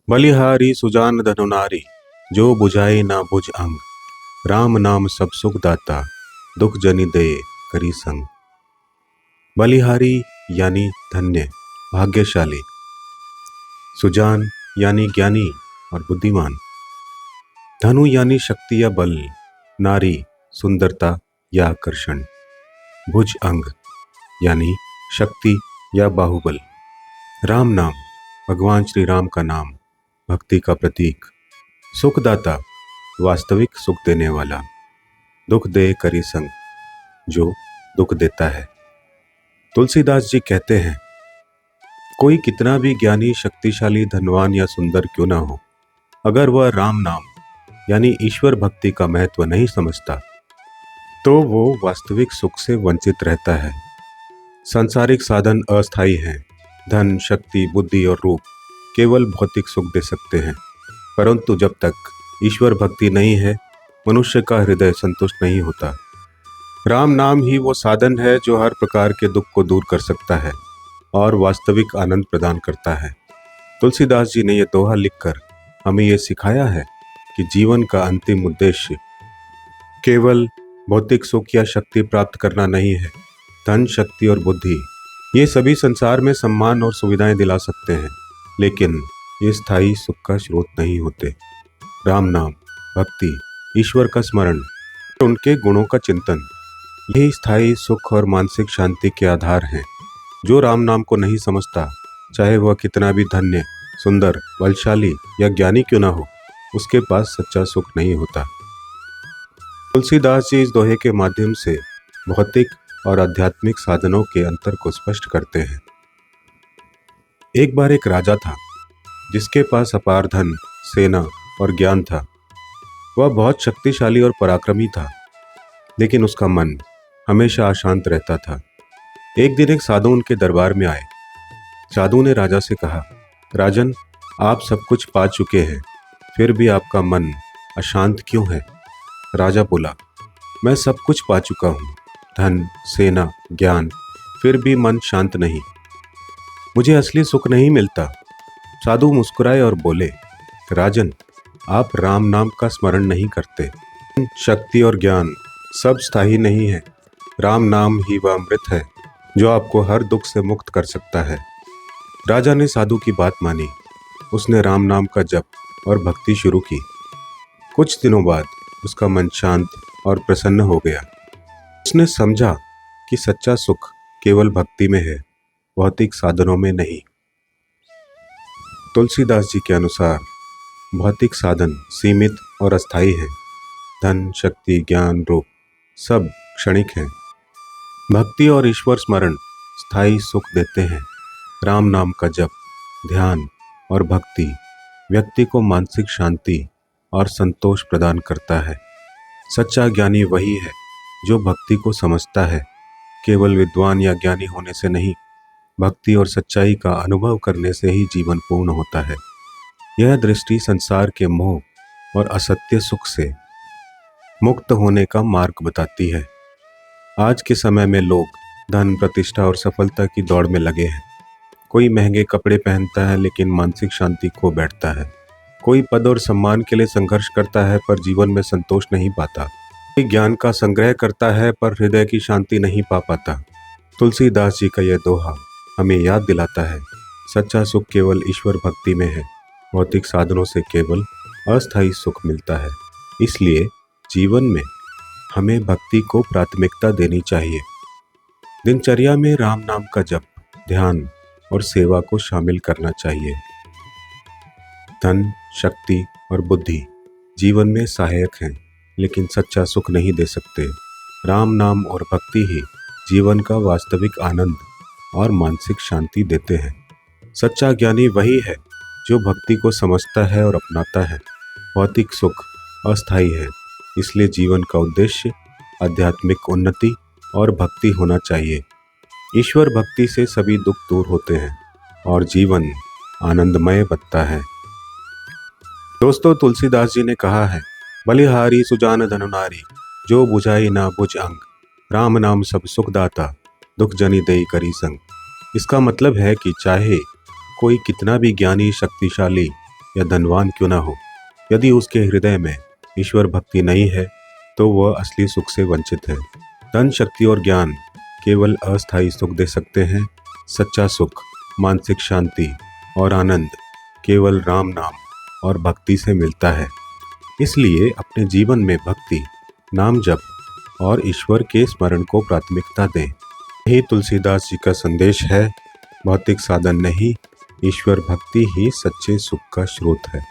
बलिहारी सुजान धनुनारी, जो बुझाई ना बुझ अंग। राम नाम सब सुख दाता, दुख जनि दे करी संग। बलिहारी यानी धन्य, भाग्यशाली। सुजान यानी ज्ञानी और बुद्धिमान। धनु यानी शक्ति या बल। नारी सुंदरता या आकर्षण। भुज अंग यानी शक्ति या बाहुबल। राम नाम भगवान श्री राम का नाम, भक्ति का प्रतीक। सुखदाता वास्तविक सुख देने वाला। दुख दे करी संग, जो दुख देता है। तुलसीदास जी कहते हैं, कोई कितना भी ज्ञानी, शक्तिशाली, धनवान या सुंदर क्यों ना हो, अगर वह राम नाम यानी ईश्वर भक्ति का महत्व नहीं समझता तो वो वास्तविक सुख से वंचित रहता है। सांसारिक साधन अस्थायी हैं। धन, शक्ति, बुद्धि और रूप केवल भौतिक सुख दे सकते हैं, परंतु जब तक ईश्वर भक्ति नहीं है, मनुष्य का हृदय संतुष्ट नहीं होता। राम नाम ही वो साधन है जो हर प्रकार के दुख को दूर कर सकता है और वास्तविक आनंद प्रदान करता है। तुलसीदास जी ने यह दोहा लिखकर हमें यह सिखाया है कि जीवन का अंतिम उद्देश्य केवल भौतिक सुख या शक्ति प्राप्त करना नहीं है। धन, शक्ति और बुद्धि ये सभी संसार में सम्मान और सुविधाएं दिला सकते हैं, लेकिन ये स्थायी सुख का स्रोत नहीं होते। राम नाम, भक्ति, ईश्वर का स्मरण, उनके गुणों का चिंतन, यही स्थायी सुख और मानसिक शांति के आधार हैं। जो राम नाम को नहीं समझता, चाहे वह कितना भी धन्य, सुंदर, बलशाली या ज्ञानी क्यों ना हो, उसके पास सच्चा सुख नहीं होता। तुलसीदास जी इस दोहे के माध्यम से भौतिक और आध्यात्मिक साधनों के अंतर को स्पष्ट करते हैं। एक बार एक राजा था जिसके पास अपार धन, सेना और ज्ञान था। वह बहुत शक्तिशाली और पराक्रमी था, लेकिन उसका मन हमेशा अशांत रहता था। एक दिन एक साधु उनके दरबार में आए। साधु ने राजा से कहा, राजन, आप सब कुछ पा चुके हैं, फिर भी आपका मन अशांत क्यों है? राजा बोला, मैं सब कुछ पा चुका हूँ, धन, सेना, ज्ञान, फिर भी मन शांत नहीं। मुझे असली सुख नहीं मिलता। साधु मुस्कुराए और बोले, राजन, आप राम नाम का स्मरण नहीं करते। शक्ति और ज्ञान सब स्थायी नहीं है। राम नाम ही वह अमृत है जो आपको हर दुख से मुक्त कर सकता है। राजा ने साधु की बात मानी। उसने राम नाम का जप और भक्ति शुरू की। कुछ दिनों बाद उसका मन शांत और प्रसन्न हो गया। उसने समझा कि सच्चा सुख केवल भक्ति में है, भौतिक साधनों में नहीं। तुलसीदास जी के अनुसार भौतिक साधन सीमित और अस्थायी हैं। धन, शक्ति, ज्ञान, रूप सब क्षणिक हैं। भक्ति और ईश्वर स्मरण स्थायी सुख देते हैं। राम नाम का जप, ध्यान और भक्ति व्यक्ति को मानसिक शांति और संतोष प्रदान करता है। सच्चा ज्ञानी वही है जो भक्ति को समझता है। केवल विद्वान या ज्ञानी होने से नहीं, भक्ति और सच्चाई का अनुभव करने से ही जीवन पूर्ण होता है। यह दृष्टि संसार के मोह और असत्य सुख से मुक्त होने का मार्ग बताती है। आज के समय में लोग धन, प्रतिष्ठा और सफलता की दौड़ में लगे हैं। कोई महंगे कपड़े पहनता है लेकिन मानसिक शांति खो बैठता है। कोई पद और सम्मान के लिए संघर्ष करता है पर जीवन में संतोष नहीं पाता। कोई ज्ञान का संग्रह करता है पर हृदय की शांति नहीं पा पाता। तुलसीदास जी का यह दोहा हमें याद दिलाता है, सच्चा सुख केवल ईश्वर भक्ति में है। भौतिक साधनों से केवल अस्थायी सुख मिलता है। इसलिए जीवन में हमें भक्ति को प्राथमिकता देनी चाहिए। दिनचर्या में राम नाम का जप, ध्यान और सेवा को शामिल करना चाहिए। धन, शक्ति और बुद्धि जीवन में सहायक हैं, लेकिन सच्चा सुख नहीं दे सकते। राम नाम और भक्ति ही जीवन का वास्तविक आनंद और मानसिक शांति देते हैं। सच्चा ज्ञानी वही है जो भक्ति को समझता है और अपनाता है। भौतिक सुख अस्थायी है, इसलिए जीवन का उद्देश्य आध्यात्मिक उन्नति और भक्ति होना चाहिए। ईश्वर भक्ति से सभी दुख दूर होते हैं और जीवन आनंदमय बनता है। दोस्तों, तुलसीदास जी ने कहा है, बलिहारी सुजान धनुनारी, जो बुझाई ना बुझ अंग। राम नाम सब सुख दाता, दुख जनि देई करी संग। इसका मतलब है कि चाहे कोई कितना भी ज्ञानी, शक्तिशाली या धनवान क्यों ना हो, यदि उसके हृदय में ईश्वर भक्ति नहीं है तो वह असली सुख से वंचित है। धन, शक्ति और ज्ञान केवल अस्थायी सुख दे सकते हैं। सच्चा सुख, मानसिक शांति और आनंद केवल राम नाम और भक्ति से मिलता है। इसलिए अपने जीवन में भक्ति, नाम जप और ईश्वर के स्मरण को प्राथमिकता दें। यही तुलसीदास जी का संदेश है। भौतिक साधन नहीं, ईश्वर भक्ति ही सच्चे सुख का स्रोत है।